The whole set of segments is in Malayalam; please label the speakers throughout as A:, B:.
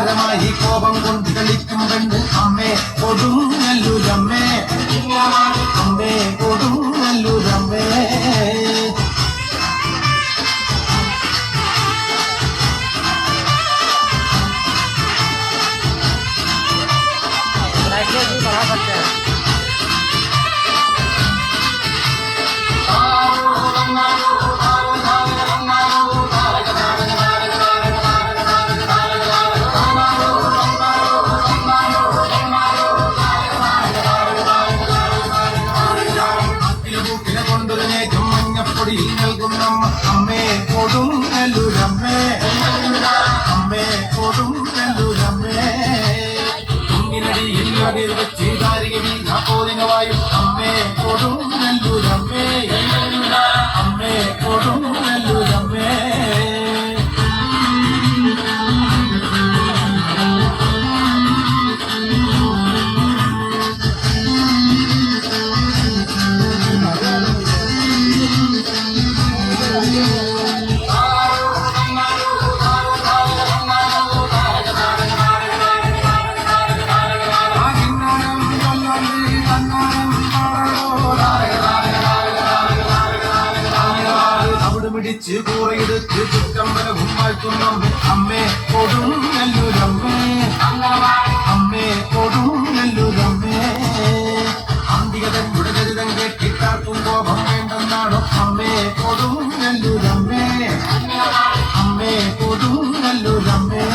A: കോമരമായി കോപം കൊണ്ട് കളിക്കും പെണ്ണ് അമ്മേ കൊടുങ്ങല്ലൂരമ്മേ അമ്മേ കൊടുങ്ങല്ലൂരമ്മേ അമ്മേ കൊടുങ്ങല്ലൂരമ്മേ അമ്മേ കൊടുങ്ങല്ലൂരമ്മേ കുഞ്ഞിനടിയിൽ വെച്ച് കാരിക വീണപ്പോതിനവായും അമ്മേ കൊടുങ്ങല്ലൂരമ്മേ അമ്മേ കൊടുങ്ങല്ലൂരമ്മേ പിടിച്ച് കൂറയെടുത്ത് ചുറ്റമ്പലവും വാഴ്ത്തുന്നു അമ്മേ കൊടുങ്ങല്ലൂരമ്മേ അമ്മേ കൊടുങ്ങല്ലൂരമ്മേ അന്തികതയുടെ ചരിതം കേട്ടിട്ടാർക്കും കോപം വേണ്ടെന്നാണോ അമ്മേ കൊടുങ്ങല്ലൂരമ്മേ അമ്മേ കൊടുങ്ങല്ലൂരമ്മേ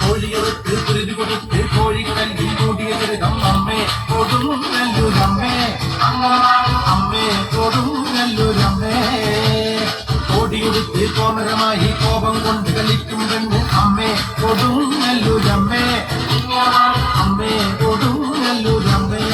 A: കോഴിയെടുത്ത് കുരുതി കൊടുത്ത് കോഴിക്കല്ലി കൂടിയ ചരിതം അമ്മേ കൊടുങ്ങല്ലൂരമ്മേ അമ്മേ കൊടുങ്ങല്ലൂരമ്മേ കോടിയെടുത്ത് കോമരമായി കോപം കൊണ്ട് കളിക്കും പെണ്ണ് അമ്മേ കൊടുങ്ങല്ലൂരമ്മേ അമ്മേ കൊടുങ്ങല്ലൂരമ്മേ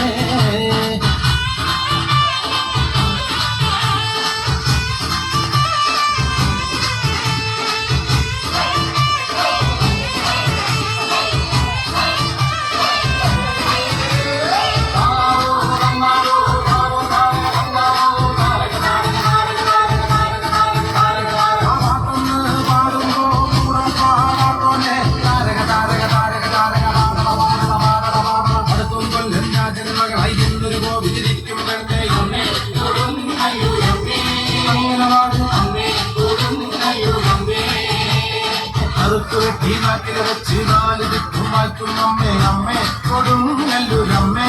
A: വെട്ടി നാട്ടിൽ വെച്ച് നാല് ചുറ്റും വാഴ്ത്തും അമ്മേ അമ്മേ കൊടുങ്ങല്ലൂരമ്മേ